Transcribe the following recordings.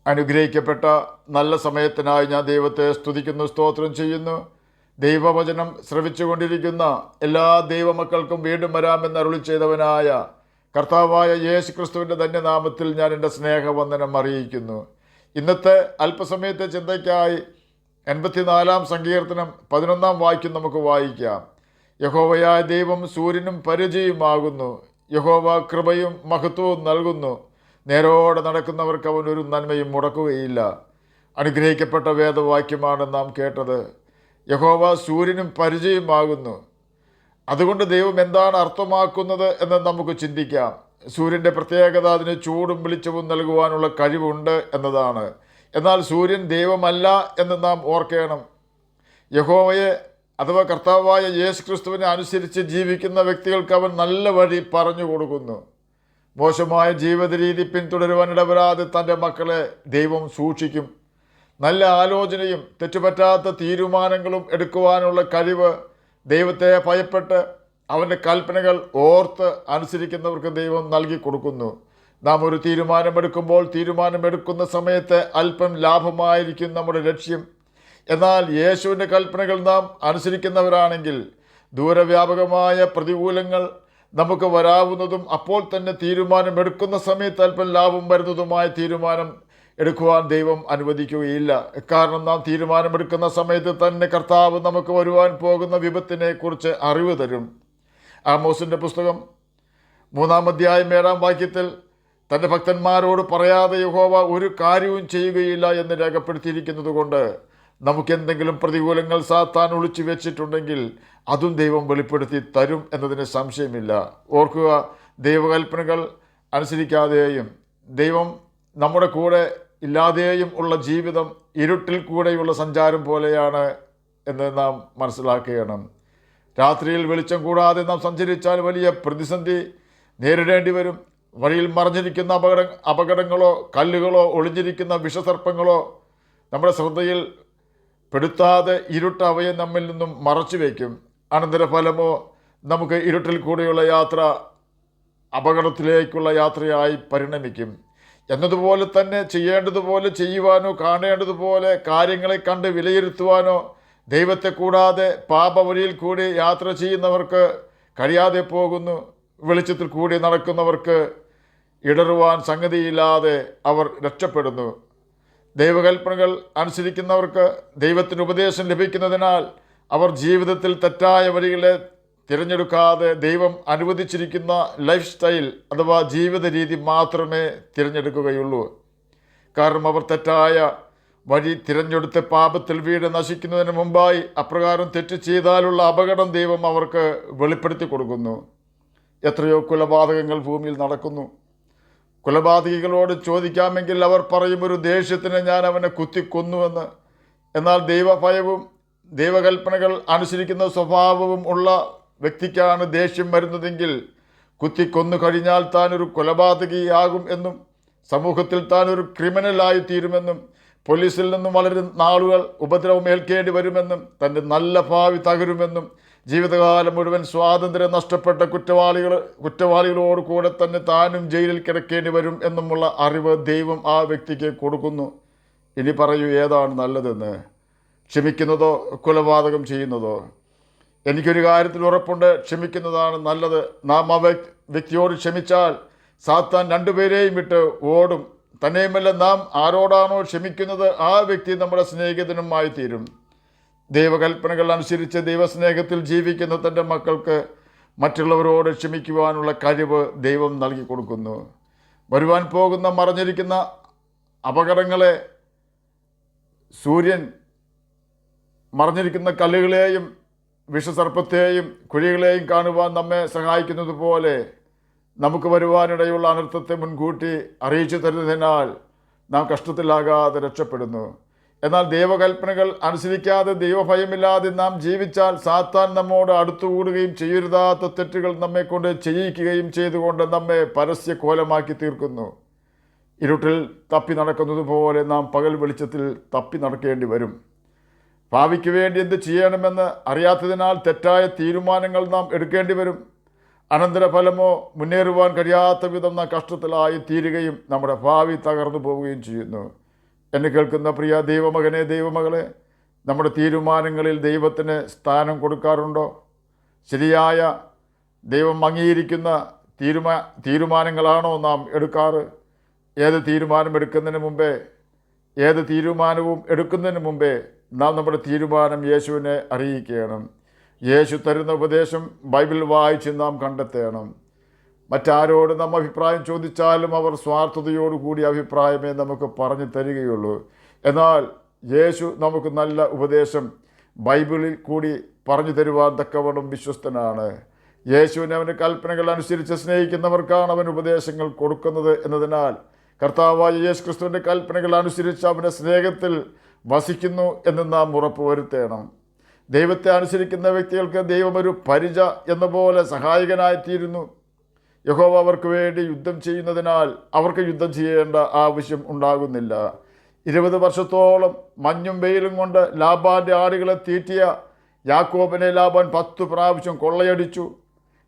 അനുഗ്രഹിക്കപ്പെട്ട നല്ല സമയത്തിനായി ഞാൻ ദൈവത്തെ സ്തുതിക്കുന്നു, സ്തോത്രം ചെയ്യുന്നു. ദൈവവചനം ശ്രവിച്ചുകൊണ്ടിരിക്കുന്ന എല്ലാ ദൈവമക്കൾക്കും വീണ്ടും വരാമെന്ന് അരുളി ചെയ്തവനായ കർത്താവായ യേശു ക്രിസ്തുവിൻ്റെ ധന്യനാമത്തിൽ ഞാൻ എൻ്റെ സ്നേഹവന്ദനം അറിയിക്കുന്നു. ഇന്നത്തെ അല്പസമയത്തെ ചിന്തയ്ക്കായി 84 സങ്കീർത്തനം 11 വാക്യം നമുക്ക് വായിക്കാം. യഹോവയായ ദൈവം സൂര്യനും പരിചയമാകുന്നു. യഹോവ കൃപയും മഹത്വവും നൽകുന്നു. നേരോടെ നടക്കുന്നവർക്ക് അവൻ ഒരു നന്മയും മുടക്കുകയില്ല. അനുഗ്രഹിക്കപ്പെട്ട വേദവാക്യമാണ് നാം കേട്ടത്. യഹോവ സൂര്യനും പരിചയമാകുന്നു. അതുകൊണ്ട് ദൈവം എന്താണ് അർത്ഥമാക്കുന്നത് എന്ന് നമുക്ക് ചിന്തിക്കാം. സൂര്യൻ്റെ പ്രത്യേകത അതിന് ചൂടും വെളിച്ചവും നൽകുവാനുള്ള കഴിവുണ്ട് എന്നതാണ്. എന്നാൽ സൂര്യൻ ദൈവമല്ല എന്ന് നാം ഓർക്കണം. യഹോവയെ അഥവാ കർത്താവായ യേശു ക്രിസ്തുവിനെ അനുസരിച്ച് ജീവിക്കുന്ന വ്യക്തികൾക്ക് അവൻ നല്ല വഴി പറഞ്ഞു കൊടുക്കുന്നു. മോശമായ ജീവിത രീതി പിന്തുടരുവാൻ ഇടവരാതെ തൻ്റെ മക്കളെ ദൈവം സൂക്ഷിക്കും. നല്ല ആലോചനയും തെറ്റുപറ്റാത്ത തീരുമാനങ്ങളും എടുക്കുവാനുള്ള കഴിവ് ദൈവത്തെ ഭയപ്പെട്ട് അവൻ്റെ കൽപ്പനകൾ ഓർത്ത് അനുസരിക്കുന്നവർക്ക് ദൈവം നൽകി കൊടുക്കുന്നു. നാം ഒരു തീരുമാനമെടുക്കുമ്പോൾ തീരുമാനമെടുക്കുന്ന സമയത്ത് അല്പം ലാഭമായിരിക്കും നമ്മുടെ ലക്ഷ്യം. എന്നാൽ യേശുവിൻ്റെ കൽപ്പനകൾ നാം അനുസരിക്കുന്നവരാണെങ്കിൽ ദൂരവ്യാപകമായ പ്രതികൂലങ്ങൾ നമുക്ക് വരാവുന്നതും അപ്പോൾ തന്നെ തീരുമാനമെടുക്കുന്ന സമയത്ത് അല്പം ലാഭം വരുന്നതുമായ തീരുമാനം എടുക്കുവാൻ ദൈവം അനുവദിക്കുകയില്ല. കാരണം നാം തീരുമാനമെടുക്കുന്ന സമയത്ത് തന്നെ കർത്താവ് നമുക്ക് വരുവാൻ പോകുന്ന വിപത്തിനെ കുറിച്ച് അറിവ് തരും. ആമോസിൻ്റെ പുസ്തകം 3 അധ്യായം 7 വാക്യത്തിൽ തൻ്റെ ഭക്തന്മാരോട് പറയാതെ യഹോവ ഒരു കാര്യവും ചെയ്യുകയില്ല എന്ന് രേഖപ്പെടുത്തിയിരിക്കുന്നത് കൊണ്ട് നമുക്കെന്തെങ്കിലും പ്രതികൂലങ്ങൾ സാത്താൻ ഒളിച്ചു വെച്ചിട്ടുണ്ടെങ്കിൽ അതും ദൈവം വെളിപ്പെടുത്തി തരും എന്നതിന് സംശയമില്ല. ഓർക്കുക, ദൈവകൽപ്പനകൾ അനുസരിക്കാതെയും ദൈവം നമ്മുടെ കൂടെ ഇല്ലാതെയും ഉള്ള ജീവിതം ഇരുട്ടിൽ കൂടെയുള്ള സഞ്ചാരം പോലെയാണ് എന്ന് നാം മനസ്സിലാക്കണം. രാത്രിയിൽ വെളിച്ചം കൂടാതെ നാം സഞ്ചരിച്ചാൽ വലിയ പ്രതിസന്ധി നേരിടേണ്ടി വരും. വഴിയിൽ മറഞ്ഞിരിക്കുന്ന അപകടങ്ങളോ കല്ലുകളോ ഒളിഞ്ഞിരിക്കുന്ന വിഷസർപ്പങ്ങളോ നമ്മുടെ ശ്രദ്ധയിൽ പെടുത്താതെ ഇരുട്ട് അവയെ നമ്മിൽ നിന്നും മറച്ചു വയ്ക്കും. അനന്തരഫലമോ നമുക്ക് ഇരുട്ടിൽ കൂടെയുള്ള യാത്ര അപകടത്തിലേക്കുള്ള യാത്രയായി പരിണമിക്കും. എന്നതുപോലെ തന്നെ ചെയ്യേണ്ടതുപോലെ ചെയ്യുവാനോ കാണേണ്ടതുപോലെ കാര്യങ്ങളെ കണ്ട് വിലയിരുത്തുവാനോ ദൈവത്തെ കൂടാതെ പാപവഴിയിൽ കൂടി യാത്ര ചെയ്യുന്നവർക്ക് കഴിയാതെ പോകുന്നു. വെളിച്ചത്തിൽ കൂടി നടക്കുന്നവർക്ക് ഇടറുവാൻ സംഗതിയില്ലാതെ അവർ രക്ഷപ്പെടുന്നു. ദൈവകൽപ്പനകൾ അനുസരിക്കുന്നവർക്ക് ദൈവത്തിന് ഉപദേശം ലഭിക്കുന്നതിനാൽ അവർ ജീവിതത്തിൽ തെറ്റായ വഴികളെ തിരഞ്ഞെടുക്കാതെ ദൈവം അനുവദിച്ചിരിക്കുന്ന ലൈഫ് സ്റ്റൈൽ അഥവാ ജീവിത രീതി മാത്രമേ തിരഞ്ഞെടുക്കുകയുള്ളൂ. കാരണം അവർ തെറ്റായ വഴി തിരഞ്ഞെടുത്ത് പാപത്തിൽ വീട് നശിക്കുന്നതിന് മുമ്പായി അപ്രകാരം തെറ്റ് ചെയ്താലുള്ള അപകടം ദൈവം അവർക്ക് വെളിപ്പെടുത്തി കൊടുക്കുന്നു. എത്രയോ കൊലപാതകങ്ങൾ ഭൂമിയിൽ നടക്കുന്നു. കൊലപാതകികളോട് ചോദിക്കാമെങ്കിൽ അവർ പറയും, ഒരു ദേഷ്യത്തിന് ഞാൻ അവനെ കുത്തിക്കൊന്നുവെന്ന്. എന്നാൽ ദൈവഭയവും ദൈവകൽപ്പനകൾ അനുസരിക്കുന്ന സ്വഭാവവും ഉള്ള വ്യക്തിക്കാണ് ദേഷ്യം വരുന്നതെങ്കിൽ കുത്തിക്കൊന്നു കഴിഞ്ഞാൽ താൻ ഒരു കൊലപാതകിയാകും എന്നും സമൂഹത്തിൽ താൻ ഒരു ക്രിമിനലായി തീരുമെന്നും പോലീസിൽ നിന്നും വളരെ നാളുകൾ ഉപദ്രവം ഏൽക്കേണ്ടി വരുമെന്നും തൻ്റെ നല്ല ഭാവി തകരുമെന്നും ജീവിതകാലം മുഴുവൻ സ്വാതന്ത്ര്യം നഷ്ടപ്പെട്ട കുറ്റവാളികളോട് കൂടെ തന്നെ താനും ജയിലിൽ കിടക്കേണ്ടി വരും എന്നുമുള്ള അറിവ് ദൈവം ആ വ്യക്തിക്ക് കൊടുക്കുന്നു. ഇനി പറയൂ, ഏതാണ് നല്ലതെന്ന്? ക്ഷമിക്കുന്നതോ കൊലപാതകം ചെയ്യുന്നതോ? എനിക്കൊരു കാര്യത്തിൽ ഉറപ്പുണ്ട്, ക്ഷമിക്കുന്നതാണ് നല്ലത്. നാം ആ വ്യക്തിയോട് ക്ഷമിച്ചാൽ സാത്താൻ രണ്ടുപേരെയും വിട്ട് ഓടും. തന്നെയുമല്ല, നാം ആരോടാണോ ക്ഷമിക്കുന്നത് ആ വ്യക്തി നമ്മുടെ സ്നേഹിതനുമായി തീരും. ദൈവകൽപ്പനകൾ അനുസരിച്ച് ദൈവസ്നേഹത്തിൽ ജീവിക്കുന്ന തൻ്റെ മക്കൾക്ക് മറ്റുള്ളവരോട് ക്ഷമിക്കുവാനുള്ള കഴിവ് ദൈവം നൽകി കൊടുക്കുന്നു. വരുവാൻ പോകുന്ന മറഞ്ഞിരിക്കുന്ന അപകടങ്ങളെ സൂര്യൻ മറഞ്ഞിരിക്കുന്ന കല്ലുകളെയും വിഷസർപ്പത്തെയും കുഴികളെയും കാണുവാൻ നമ്മെ സഹായിക്കുന്നത് പോലെ നമുക്ക് വരുവാനിടയുള്ള അനർത്ഥത്തെ മുൻകൂട്ടി അറിയിച്ചു തരുന്നതിനാൽ നാം കഷ്ടത്തിലാകാതെ രക്ഷപ്പെടുന്നു. എന്നാൽ ദൈവകൽപ്പനകൾ അനുസരിക്കാതെ ദൈവഭയമില്ലാതെ നാം ജീവിച്ചാൽ സാത്താൻ നമ്മോട് അടുത്തുകൂടുകയും ചെയ്യരുതാത്ത തെറ്റുകൾ നമ്മെക്കൊണ്ട് ചെയ്യിക്കുകയും ചെയ്തുകൊണ്ട് നമ്മെ പരസ്യ കോലമാക്കി തീർക്കുന്നു. ഇരുട്ടിൽ തപ്പി നടക്കുന്നത് പോലെ നാം പകൽ വെളിച്ചത്തിൽ തപ്പി നടക്കേണ്ടി വരും. ഭാവിക്ക് വേണ്ടി എന്ത് ചെയ്യണമെന്ന് അറിയാത്തതിനാൽ തെറ്റായ തീരുമാനങ്ങൾ നാം എടുക്കേണ്ടി വരും. അനന്തരഫലമോ മുന്നേറുവാൻ കഴിയാത്ത വിധം നാം കഷ്ടത്തിലായി തീരുകയും നമ്മുടെ ഭാവി തകർന്നു പോവുകയും ചെയ്യുന്നു. എന്നെ കേൾക്കുന്ന പ്രിയ ദൈവമകനെ, ദൈവമകളെ, നമ്മുടെ തീരുമാനങ്ങളിൽ ദൈവത്തിന് സ്ഥാനം കൊടുക്കാറുണ്ടോ? ശരിയായ ദൈവം അംഗീകരിക്കുന്ന തീരുമാനങ്ങളാണോ നാം എടുക്കാറ്? ഏത് തീരുമാനവും എടുക്കുന്നതിന് മുമ്പേ നാം നമ്മുടെ തീരുമാനം യേശുവിനെ അറിയിക്കണം. യേശു തരുന്ന ഉപദേശം ബൈബിൾ വായിച്ച് നാം കണ്ടെത്തണം. മറ്റാരോട് നാം അഭിപ്രായം ചോദിച്ചാലും അവർ സ്വാർത്ഥതയോടുകൂടി അഭിപ്രായമേ നമുക്ക് പറഞ്ഞു തരികയുള്ളൂ. എന്നാൽ യേശു നമുക്ക് നല്ല ഉപദേശം ബൈബിളിൽ കൂടി പറഞ്ഞു തരുവാൻ തക്കവണ്ണം വിശ്വസ്തനാണ്. യേശുവിനെ അവൻ്റെ കൽപ്പനകൾ അനുസരിച്ച് സ്നേഹിക്കുന്നവർക്കാണ് അവൻ ഉപദേശങ്ങൾ കൊടുക്കുന്നത് എന്നതിനാൽ കർത്താവായ യേശു ക്രിസ്തുവിൻ്റെ കൽപ്പനകൾ അനുസരിച്ച് അവൻ്റെ സ്നേഹത്തിൽ വസിക്കുന്നു എന്ന് നാം ഉറപ്പുവരുത്തണം. ദൈവത്തെ അനുസരിക്കുന്ന വ്യക്തികൾക്ക് ദൈവം ഒരു പരിച എന്ന പോലെ സഹായകനായിത്തീരുന്നു. യഹോവ അവർക്ക് വേണ്ടി യുദ്ധം ചെയ്യുന്നതിനാൽ അവർക്ക് യുദ്ധം ചെയ്യേണ്ട ആവശ്യം ഉണ്ടാകുന്നില്ല. 20 വർഷത്തോളം മഞ്ഞും വെയിലും കൊണ്ട് ലാബാൻ്റെ ആടുകളെ തീറ്റിയ യാക്കോബിനെ ലാബാൻ 10 പ്രാവശ്യം കൊള്ളയടിച്ചു.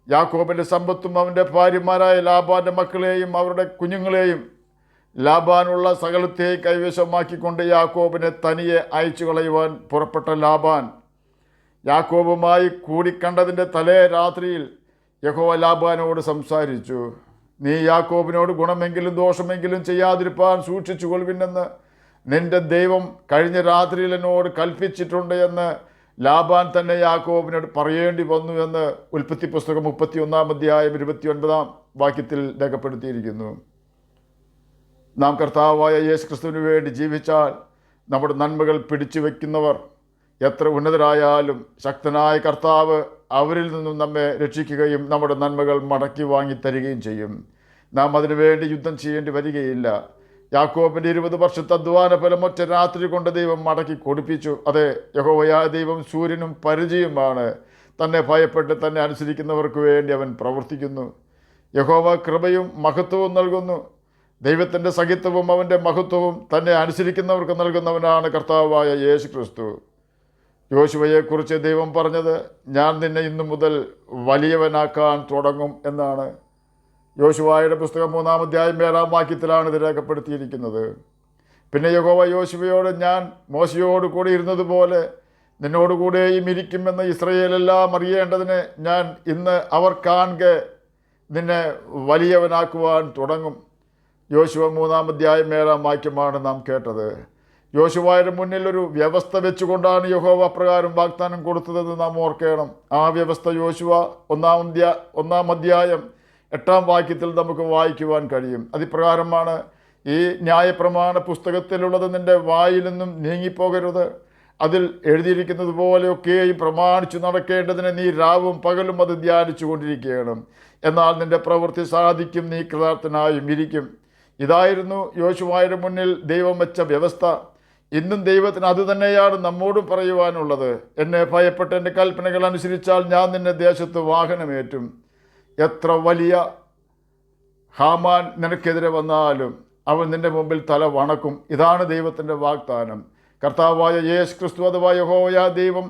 യാക്കോബിൻ്റെ സമ്പത്തും അവൻ്റെ ഭാര്യമാരായ ലാബാൻ്റെ മക്കളെയും അവരുടെ കുഞ്ഞുങ്ങളെയും ലാബാനുള്ള സകലത്തെയും കൈവശമാക്കിക്കൊണ്ട് യാക്കോബിനെ തനിയെ അയച്ചു കളയുവാൻ പുറപ്പെട്ട ലാബാൻ യാക്കോബുമായി കൂടിക്കണ്ടതിൻ്റെ തലേ രാത്രിയിൽ യഹോവ ലാബാനോട് സംസാരിച്ചു. നീ യാക്കോബിനോട് ഗുണമെങ്കിലും ദോഷമെങ്കിലും ചെയ്യാതിരിപ്പാൻ സൂക്ഷിച്ചു കൊള്ളുവിനെന്ന് നിന്റെ ദൈവം കഴിഞ്ഞ രാത്രിയിൽ എന്നോട് കൽപ്പിച്ചിട്ടുണ്ട് എന്ന് ലാബാൻ തന്നെ യാക്കോബിനോട് പറയേണ്ടി വന്നു എന്ന് ഉൽപ്പത്തി പുസ്തകം 31-ാം അധ്യായം 29-ാം വാക്യത്തിൽ രേഖപ്പെടുത്തിയിരിക്കുന്നു. നാം കർത്താവായ യേശു ക്രിസ്തുവിന് വേണ്ടി ജീവിച്ചാൽ നമ്മുടെ നന്മകൾ പിടിച്ചു വയ്ക്കുന്നവർ എത്ര ഉന്നതരായാലും ശക്തനായ കർത്താവ് അവരിൽ നിന്നും നമ്മെ രക്ഷിക്കുകയും നമ്മുടെ നന്മകൾ മടക്കി വാങ്ങിത്തരികയും ചെയ്യും. നാം അതിനുവേണ്ടി യുദ്ധം ചെയ്യേണ്ടി വരികയില്ല. യാക്കോബിൻ്റെ 20 വർഷത്തെ അധ്വാന ഫലം ഒറ്റ രാത്രി കൊണ്ട് ദൈവം മടക്കി കൊടുപ്പിച്ചു. അതെ, യഹോവയായ ദൈവം സൂര്യനും പരിചയമാണ്. തന്നെ ഭയപ്പെട്ട് തന്നെ അനുസരിക്കുന്നവർക്ക് വേണ്ടി അവൻ പ്രവർത്തിക്കുന്നു. യഹോവ കൃപയും മഹത്വവും നൽകുന്നു. ദൈവത്തിൻ്റെ സഹിത്വവും അവൻ്റെ മഹത്വവും തന്നെ അനുസരിക്കുന്നവർക്ക് നൽകുന്നവനാണ് കർത്താവായ യേശു ക്രിസ്തു. യോശുവയെക്കുറിച്ച് ദൈവം പറഞ്ഞത്, ഞാൻ നിന്നെ ഇന്നു മുതൽ വലിയവനാക്കാൻ തുടങ്ങും എന്നാണ്. യോശുവയുടെ പുസ്തകം 3-ാം അധ്യായം 7-ാം വാക്യത്തിലാണ് ഇത് രേഖപ്പെടുത്തിയിരിക്കുന്നത്. പിന്നെ യഹോവ യോശുവയോട്, ഞാൻ മോശയോട് കൂടി ഇരുന്നതുപോലെ നിന്നോടുകൂടെയും ഇരിക്കുമെന്ന് ഇസ്രയേലെല്ലാം അറിയേണ്ടതിന് ഞാൻ ഇന്ന് അവർ കാണെ നിന്നെ വലിയവനാക്കുവാൻ തുടങ്ങും. യോശുവ 3-ാം അധ്യായം 7-ാം വാക്യമാണ് നാം കേട്ടത്. യോശുവയുടെ മുന്നിൽ ഒരു വ്യവസ്ഥ വെച്ചുകൊണ്ടാണ് യഹോവ അപ്രകാരം വാഗ്ദാനം കൊടുത്തതെന്ന് നാം ഓർക്കണം. ആ വ്യവസ്ഥ യോശുവ 1-ാം അധ്യായം 8-ാം വാക്യത്തിൽ നമുക്ക് വായിക്കുവാൻ കഴിയും. അതിപ്രകാരമാണ്, ഈ ന്യായപ്രമാണ പുസ്തകത്തിലുള്ളത് നിൻ്റെ വായിൽ നിന്നും നീങ്ങിപ്പോകരുത്. അതിൽ എഴുതിയിരിക്കുന്നത് പോലെയൊക്കെയും പ്രമാണിച്ചു നടക്കേണ്ടതിന് നീ രാവും പകലും അത് ധ്യാനിച്ചു കൊണ്ടിരിക്കണം. എന്നാൽ നിൻ്റെ പ്രവൃത്തി സാധിക്കും, നീ കൃതാർത്ഥനായും ഇരിക്കും. ഇതായിരുന്നു യോശുവയുടെ മുന്നിൽ ദൈവം വെച്ച വ്യവസ്ഥ. ഇന്നും ദൈവത്തിന് അതുതന്നെയാണ് നമ്മോടും പറയുവാനുള്ളത്. എന്നെ ഭയപ്പെട്ട് എൻ്റെ കൽപ്പനകൾ അനുസരിച്ചാൽ ഞാൻ നിന്നെ ദേശത്ത് വാഹനമേറ്റും. എത്ര വലിയ ഹാമാൻ നിനക്കെതിരെ വന്നാലും അവൻ നിൻ്റെ മുമ്പിൽ തല വണക്കും. ഇതാണ് ദൈവത്തിൻ്റെ വാഗ്ദാനം. കർത്താവായ യേശു ക്രിസ്തു അഥവാ യഹോവയായ ദൈവം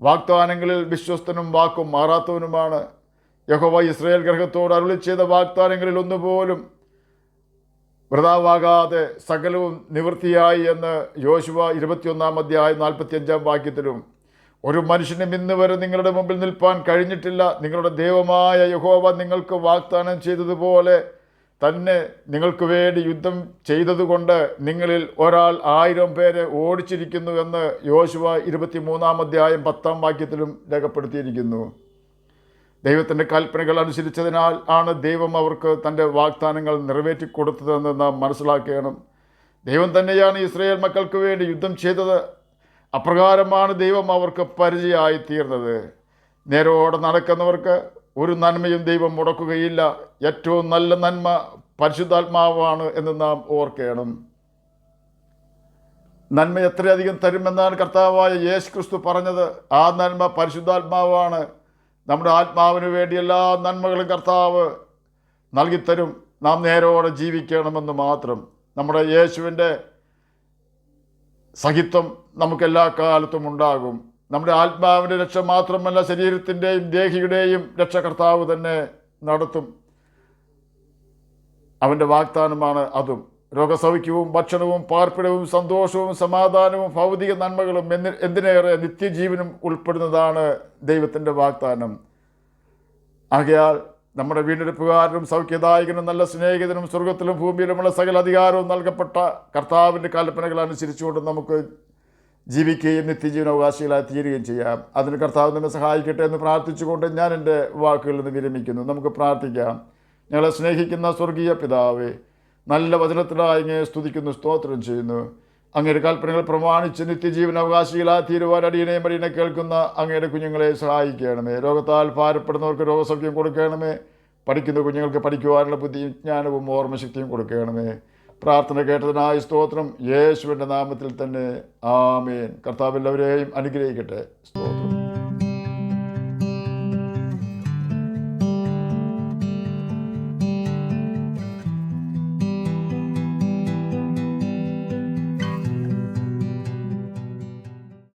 വാഗ്ദാനങ്ങളിൽ വിശ്വസ്തനും വാക്കും മാറാത്തവനുമാണ്. യഹോവ ഇസ്രായേൽ ഗൃഹത്തോട് അരുളി ചെയ്ത വാഗ്ദാനങ്ങളിൽ ഒന്നുപോലും വൃഥാവാകാതെ സകലവും നിവൃത്തിയായി എന്ന് യോശുവ 21-ാം അധ്യായം 45-ാം വാക്യത്തിലും, ഒരു മനുഷ്യനും ഇന്ന് വരെ നിങ്ങളുടെ മുമ്പിൽ നിൽപ്പാൻ കഴിഞ്ഞിട്ടില്ല. നിങ്ങളുടെ ദൈവമായ യഹോവ നിങ്ങൾക്ക് വാഗ്ദാനം ചെയ്തതുപോലെ തന്നെ നിങ്ങൾക്ക് വേണ്ടി യുദ്ധം ചെയ്തതുകൊണ്ട് നിങ്ങളിൽ ഒരാൾ 1000 പേരെ ഓടിച്ചിരിക്കുന്നു എന്ന് യോശുവ 23-ാം അധ്യായം 10-ാം വാക്യത്തിലും രേഖപ്പെടുത്തിയിരിക്കുന്നു. ദൈവത്തിൻ്റെ കൽപ്പനകൾ അനുസരിച്ചതിനാൽ ആണ് ദൈവം അവർക്ക് തൻ്റെ വാഗ്ദാനങ്ങൾ നിറവേറ്റിക്കൊടുത്തതെന്ന് നാം മനസ്സിലാക്കണം. ദൈവം തന്നെയാണ് ഇസ്രായേൽ മക്കൾക്ക് വേണ്ടി യുദ്ധം ചെയ്തത്. അപ്രകാരമാണ് ദൈവം അവർക്ക് പരിചയമായി തീർന്നത്. നേരോടെ നടക്കുന്നവർക്ക് ഒരു നന്മയും ദൈവം മുടക്കുകയില്ല. ഏറ്റവും നല്ല നന്മ പരിശുദ്ധാത്മാവാണ് എന്ന് നാം ഓർക്കണം. നന്മ എത്രയധികം തരുമെന്നാണ് കർത്താവായ യേശു ക്രിസ്തു പറഞ്ഞത്. ആ നന്മ പരിശുദ്ധാത്മാവാണ്. നമ്മുടെ ആത്മാവിന് വേണ്ടി എല്ലാ നന്മകളും കർത്താവ് നൽകിത്തരും. നാം നേരോടെ ജീവിക്കണമെന്ന് മാത്രം. നമ്മുടെ യേശുവിൻ്റെ സഹിത്വം നമുക്കെല്ലാ കാലത്തും ഉണ്ടാകും. നമ്മുടെ ആത്മാവിൻ്റെ രക്ഷ മാത്രമല്ല, ശരീരത്തിൻ്റെയും ദേഹിയുടെയും രക്ഷ കർത്താവ് തന്നെ നടത്തും. അവൻ്റെ വാഗ്ദാനമാണ് അതും. രോഗസൗഖ്യവും ഭക്ഷണവും പാർപ്പിടവും സന്തോഷവും സമാധാനവും ഭൗതിക നന്മകളും എന്തിനേറെ നിത്യജീവനും ഉൾപ്പെടുന്നതാണ് ദൈവത്തിൻ്റെ വാഗ്ദാനം. ആകയാൽ നമ്മുടെ വീണ്ടെടുപ്പുകാരനും സൗഖ്യദായകനും നല്ല സ്നേഹിതനും സ്വർഗത്തിലും ഭൂമിയിലുമുള്ള സകല അധികാരവും നൽകപ്പെട്ട കർത്താവിൻ്റെ കൽപ്പനകൾ അനുസരിച്ചുകൊണ്ട് നമുക്ക് ജീവിക്കുകയും നിത്യജീവനാവകാശികളായി തീരുകയും ചെയ്യാം. അതിന് കർത്താവ് നമ്മെ സഹായിക്കട്ടെ എന്ന് പ്രാർത്ഥിച്ചുകൊണ്ട് ഞാൻ എൻ്റെ വാക്കുകളിൽ നിന്ന് വിരമിക്കുന്നു. നമുക്ക് പ്രാർത്ഥിക്കാം. ഞങ്ങളെ സ്നേഹിക്കുന്ന സ്വർഗീയ പിതാവേ, നല്ല വചനത്തിനായി അങ്ങയെ സ്തുതിക്കുന്നു, സ്തോത്രം ചെയ്യുന്നു. അങ്ങയുടെ കൽപ്പനകൾ പ്രമാണിച്ച് നിത്യജീവനാവകാശികളായി തീരുവാൻ അടിയനെ കേൾക്കുന്ന അങ്ങയുടെ കുഞ്ഞുങ്ങളെ സഹായിക്കണമേ. രോഗത്താൽ ഭാരപ്പെടുന്നവർക്ക് രോഗസൗഖ്യം കൊടുക്കണമേ. പഠിക്കുന്ന കുഞ്ഞുങ്ങൾക്ക് പഠിക്കുവാനുള്ള ബുദ്ധിയും ജ്ഞാനവും ഓർമ്മശക്തിയും കൊടുക്കണമേ. പ്രാർത്ഥന കേട്ടതിനായി സ്തോത്രം. യേശുവിൻ്റെ നാമത്തിൽ തന്നെ ആമേൻ. കർത്താവ് എല്ലാവരെയും അനുഗ്രഹിക്കട്ടെ. സ്തോത്രം.